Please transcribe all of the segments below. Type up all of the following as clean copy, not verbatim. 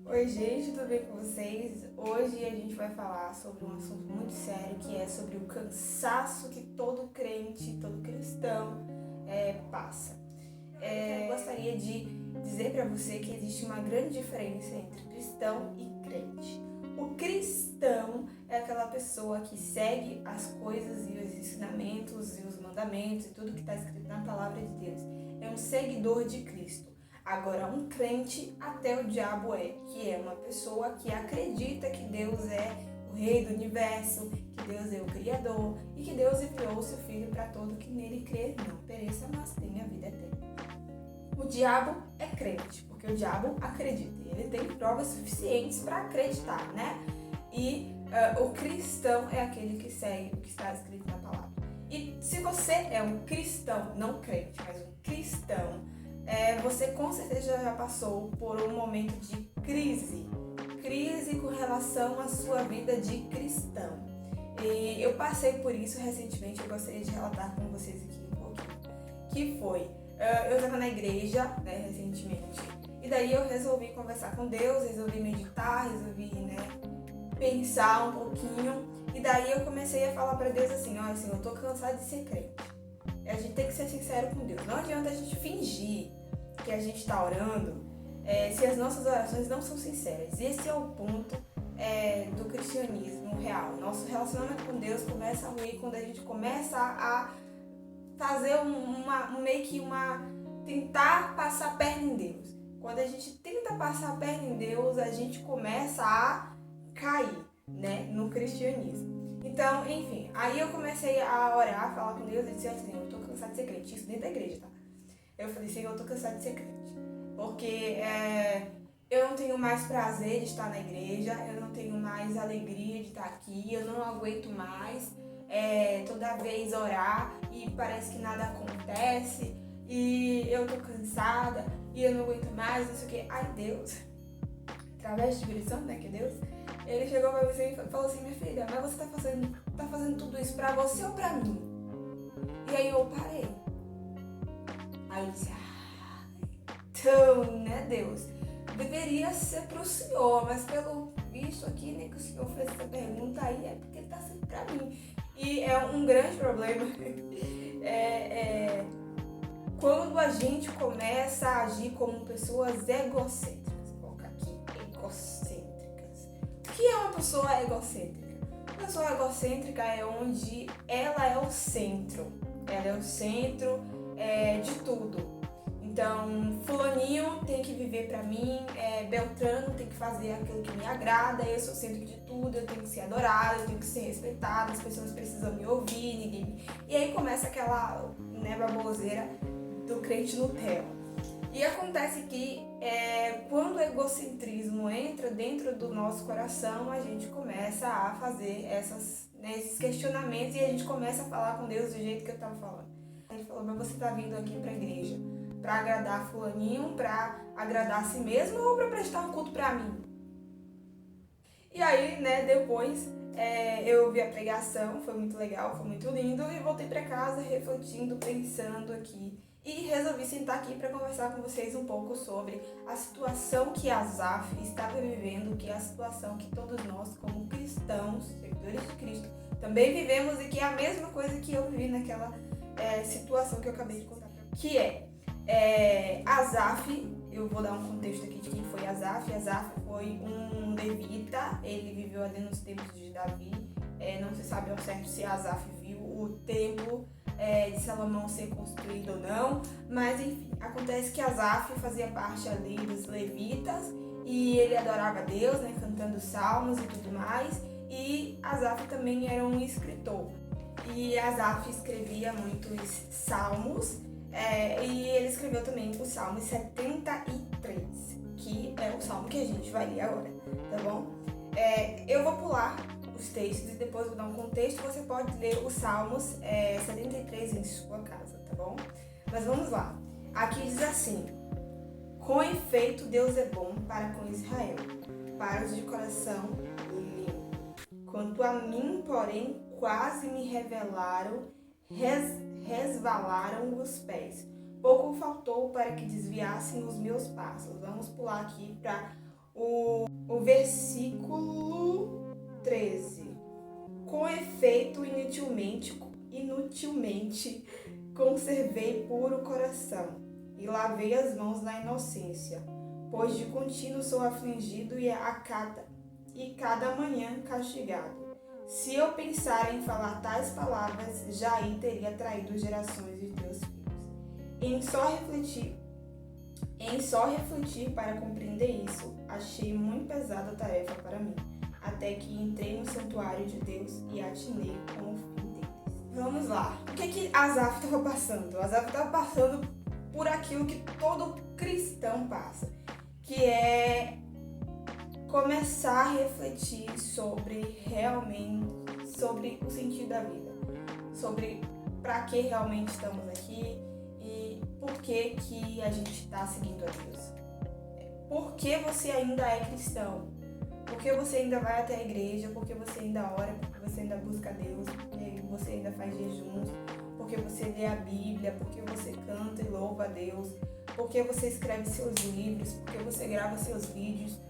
Oi gente, tudo bem com vocês? Hoje a gente vai falar sobre um assunto muito sério, que é sobre o cansaço que todo crente, todo cristão passa. Eu gostaria de dizer para você que existe uma grande diferença entre cristão e crente. O cristão é aquela pessoa que segue as coisas e os ensinamentos e os mandamentos e tudo que está escrito na palavra de Deus. É um seguidor de Cristo. Agora, um crente, até o diabo que é uma pessoa que acredita que Deus é o rei do universo, que Deus é o criador e que Deus enviou o seu filho para todo que nele crê não pereça, mas tenha vida eterna. O diabo é crente, porque o diabo acredita, e ele tem provas suficientes para acreditar, né? E o cristão é aquele que segue o que está escrito na palavra. E se você é um cristão, não crente, mas um cristão, você com certeza já passou por um momento de crise com relação à sua vida de cristão. E eu passei por isso recentemente, eu gostaria de relatar com vocês aqui um pouquinho. Que foi, eu estava na igreja, né, recentemente, e daí eu resolvi conversar com Deus, resolvi meditar, resolvi, pensar um pouquinho, e daí eu comecei a falar para Deus assim, olha, assim, eu tô cansada de ser crente. A gente tem que ser sincero com Deus. Não adianta a gente fingir que a gente está orando se as nossas orações não são sinceras. Esse é o ponto do cristianismo real. Nosso relacionamento com Deus começa a ruir quando a gente começa a fazer tentar passar a perna em Deus. Quando a gente tenta passar a perna em Deus, a gente começa a cair, né, no cristianismo. Então, enfim, aí eu comecei a orar, a falar com Deus e disse assim, eu tô cansada de ser crente, isso dentro da igreja, tá? Eu falei, Senhor, eu tô cansada de ser crente, porque eu não tenho mais prazer de estar na igreja, eu não tenho mais alegria de estar aqui, eu não aguento mais toda vez orar e parece que nada acontece, e eu tô cansada, e eu não aguento mais, não sei o que. Ai, Deus, através de Espírito Santo, né, que é Deus, ele chegou pra você e falou assim, minha filha, mas você tá fazendo tudo isso pra você ou pra mim? E aí eu parei. Aí eu disse, então, né, Deus, deveria ser pro Senhor, mas pelo visto aqui, né, que o Senhor fez essa pergunta aí, é porque ele tá sendo pra mim. E é um grande problema quando a gente começa a agir como pessoas egocêntricas. Vou colocar aqui, egocêntricas. O que é uma pessoa egocêntrica? Uma pessoa egocêntrica é onde ela é o centro. Ela é o centro de tudo. Então, fulaninho tem que viver pra mim, Beltrano tem que fazer aquilo que me agrada, eu sou o centro de tudo, eu tenho que ser adorada, eu tenho que ser respeitada, as pessoas precisam me ouvir, ninguém... E aí começa aquela baboseira do crente Nutella. E acontece que quando o egocentrismo entra dentro do nosso coração, a gente começa a fazer esses questionamentos e a gente começa a falar com Deus do jeito que eu estava falando. Ele falou, mas você está vindo aqui para a igreja para agradar fulaninho, para agradar a si mesmo ou para prestar um culto para mim? E aí, depois eu ouvi a pregação, foi muito legal, foi muito lindo, e voltei para casa refletindo, pensando aqui. E resolvi sentar aqui para conversar com vocês um pouco sobre a situação que Asaf estava vivendo, que é a situação que todos nós, como cristãos, seguidores de Cristo, também vivemos, e que é a mesma coisa que eu vivi naquela situação que eu acabei de contar para vocês. Que Asaf, eu vou dar um contexto aqui de quem foi Asaf. Asaf foi um levita, ele viveu ali nos tempos de Davi. Não se sabe ao certo se Asaf viu o templo de Salomão ser construído ou não, mas enfim, acontece que Asaf fazia parte ali dos levitas e ele adorava Deus, cantando salmos e tudo mais, e Asaf também era um escritor, e Asaf escrevia muitos salmos, e ele escreveu também o Salmo 73, que é o salmo que a gente vai ler agora, tá bom? Eu vou pular os textos e depois vou dar um contexto. Você pode ler os Salmos 73 em sua casa, tá bom? Mas vamos lá. Aqui diz assim: com efeito Deus é bom para com Israel, para os de coração limpo. Quanto a mim, porém, quase me resvalaram os pés. Pouco faltou para que desviassem os meus passos. Vamos pular aqui para o versículo 13. Com efeito, inutilmente conservei puro o coração e lavei as mãos na inocência, pois de contínuo sou afligido e cada manhã castigado. Se eu pensar em falar tais palavras, já aí teria traído gerações de teus filhos. Em só refletir para compreender isso, achei muito pesada a tarefa para mim, até que entrei no santuário de Deus e atinei com o fim deles. Vamos lá. O que Asaf estava passando? Asaf estava passando por aquilo que todo cristão passa, que é começar a refletir sobre o sentido da vida, sobre para que realmente estamos aqui e por que a gente está seguindo a Deus. Por que você ainda é cristão? Por que você ainda vai até a igreja? Por que você ainda ora? Por que você ainda busca Deus? Por que você ainda faz jejuns? Por que você lê a Bíblia? Por que você canta e louva a Deus? Por que você escreve seus livros? Por que você grava seus vídeos?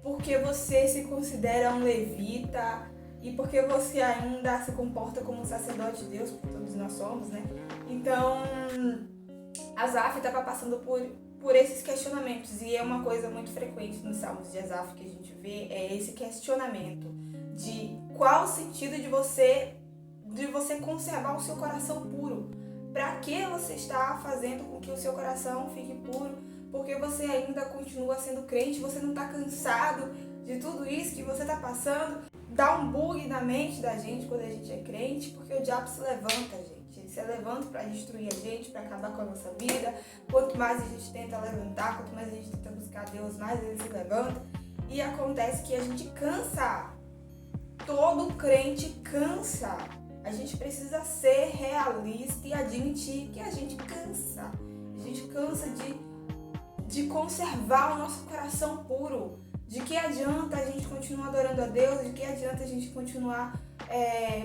Por que você se considera um levita? E por que você ainda se comporta como um sacerdote de Deus? Porque todos nós somos, né? Então, Asaf estava passando por esses questionamentos. E é uma coisa muito frequente nos Salmos de Asaf que a gente vê, é esse questionamento de qual o sentido de você conservar o seu coração puro. Para que você está fazendo com que o seu coração fique puro? Porque você ainda continua sendo crente, você não está cansado de tudo isso que você está passando. Dá um bug na mente da gente quando a gente é crente, porque o diabo se levanta, gente. Ele se levanta para destruir a gente, para acabar com a nossa vida. Quanto mais a gente tenta levantar, quanto mais a gente tenta buscar Deus, mais ele se levanta. E acontece que a gente cansa. Todo crente cansa. A gente precisa ser realista e admitir que a gente cansa. A gente cansa de conservar o nosso coração puro. De que adianta a gente continuar adorando a Deus? De que adianta a gente continuar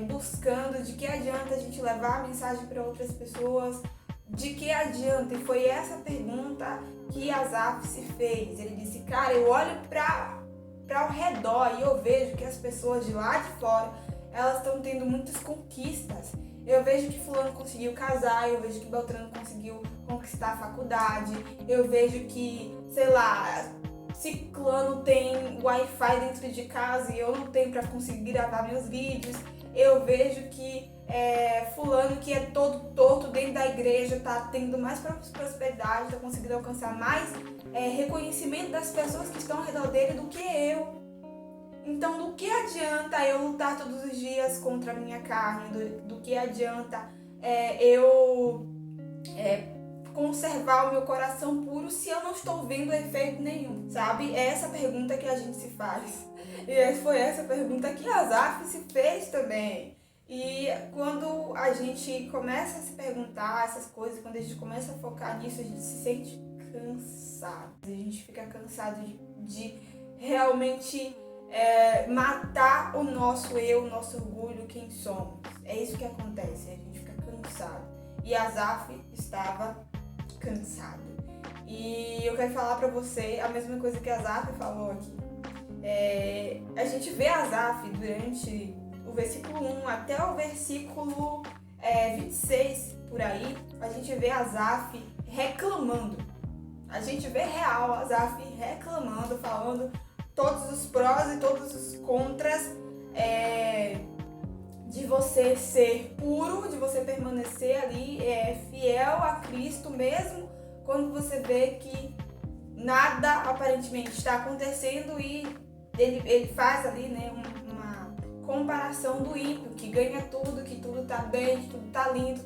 buscando? De que adianta a gente levar a mensagem para outras pessoas? De que adianta? E foi essa pergunta que Asaf se fez. Ele disse, cara, eu olho para ao redor e eu vejo que as pessoas de lá de fora, elas estão tendo muitas conquistas. Eu vejo que fulano conseguiu casar, eu vejo que Beltrano conseguiu conquistar a faculdade, eu vejo que, sei lá, Ciclano tem Wi-Fi dentro de casa e eu não tenho para conseguir gravar meus vídeos. Eu vejo que fulano que é todo torto dentro da igreja está tendo mais prosperidade, está conseguindo alcançar mais reconhecimento das pessoas que estão ao redor dele do que eu. Então, do que adianta eu lutar todos os dias contra a minha carne? Do que adianta eu conservar o meu coração puro se eu não estou vendo efeito nenhum, sabe? É essa pergunta que a gente se faz. E foi essa pergunta que Asaf se fez também. E quando a gente começa a se perguntar essas coisas, quando a gente começa a focar nisso, a gente se sente cansado. A gente fica cansado de realmente matar o nosso eu, o nosso orgulho, quem somos. É isso que acontece, a gente fica cansado. E Asaf estava cansado. E eu quero falar pra você a mesma coisa que Asaf falou aqui. A gente vê Asaf durante o versículo 1 até o versículo 26, por aí, a gente vê Asaf reclamando. A gente vê real Asaf reclamando, falando todos os prós e todos os contras de você ser puro, de você permanecer ali fiel a Cristo mesmo, quando você vê que nada aparentemente está acontecendo e ele faz ali, né, uma comparação do ímpio, que ganha tudo, que tudo está bem, que tudo está lindo,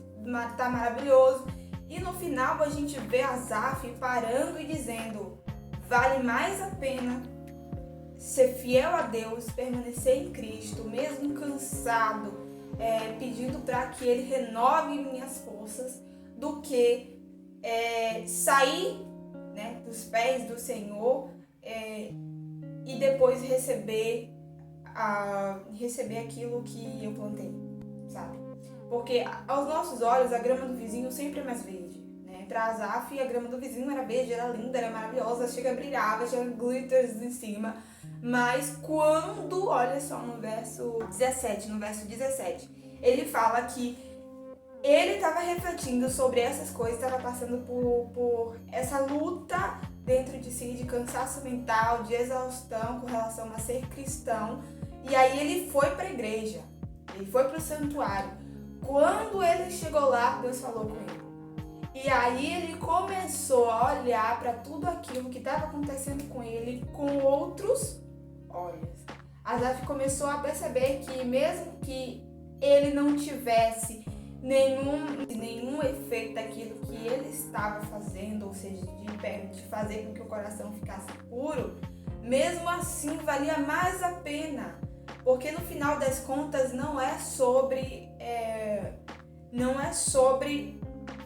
está maravilhoso. E no final a gente vê Asaf parando e dizendo, vale mais a pena ser fiel a Deus, permanecer em Cristo, mesmo cansado, pedindo para que Ele renove minhas forças, do que sair, né, dos pés do Senhor e depois receber aquilo que eu plantei, sabe? Porque aos nossos olhos a grama do vizinho sempre é mais verde, né? Pra Asaf, a grama do vizinho era verde, era linda, era maravilhosa, chega brilhava, tinha glitters em cima. Mas quando, olha só, no verso 17, ele fala que ele estava refletindo sobre essas coisas, estava passando por essa luta dentro de si, de cansaço mental, de exaustão com relação a ser cristão. E aí ele foi para a igreja, ele foi para o santuário. Quando ele chegou lá, Deus falou com ele. E aí ele começou a olhar para tudo aquilo que estava acontecendo com ele com outros olhos. Asaf começou a perceber que mesmo que ele não tivesse nenhum efeito daquilo que ele estava fazendo, ou seja, de fazer com que o coração ficasse puro, mesmo assim valia mais a pena, porque no final das contas não é sobre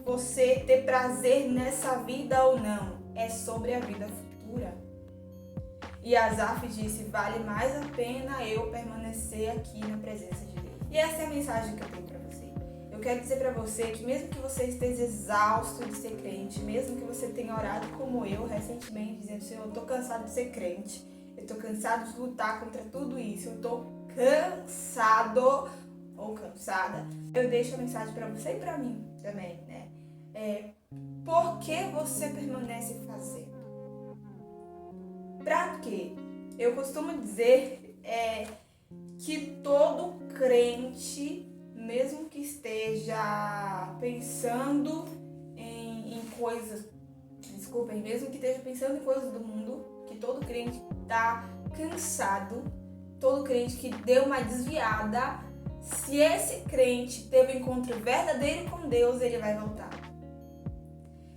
você ter prazer nessa vida ou não, é sobre a vida futura. E Asaf disse, vale mais a pena eu permanecer aqui na presença de Deus. E essa é a mensagem que eu tenho para você. Eu quero dizer para você que mesmo que você esteja exausto de ser crente, mesmo que você tenha orado como eu recentemente, dizendo, Senhor, eu tô cansado de ser crente, eu tô cansado de lutar contra tudo isso, eu tô cansado ou cansada, eu deixo a mensagem para você e para mim também, né? Por que você permanece fazendo? Pra quê? Eu costumo dizer que todo crente, mesmo que esteja pensando em coisas, mesmo que esteja pensando em coisas do mundo, que todo crente está cansado, todo crente que deu uma desviada, se esse crente teve um encontro verdadeiro com Deus, ele vai voltar.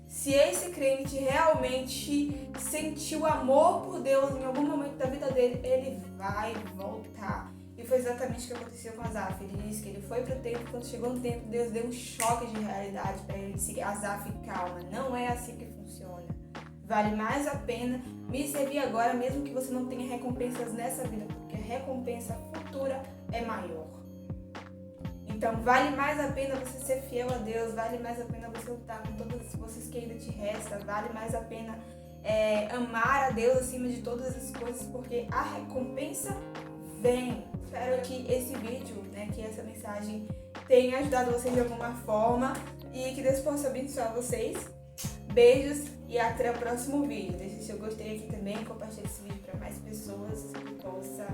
Se esse crente realmente sentiu amor por Deus em algum momento da vida dele, ele vai voltar. E foi exatamente o que aconteceu com Asaf. Ele disse que ele foi para o templo, quando chegou no templo, Deus deu um choque de realidade para ele. Ele disse, Asaf, calma, não é assim que funciona. Vale mais a pena me servir agora, mesmo que você não tenha recompensas nessa vida, porque a recompensa futura é maior. Então, vale mais a pena você ser fiel a Deus, vale mais a pena você lutar com todas as forças que ainda te restam, vale mais a pena amar a Deus acima de todas as coisas, porque a recompensa vem. Espero que esse vídeo, que essa mensagem tenha ajudado vocês de alguma forma e que Deus possa abençoar vocês. Beijos e até o próximo vídeo. Deixa seu gostei aqui também, compartilhe esse vídeo para mais pessoas que possa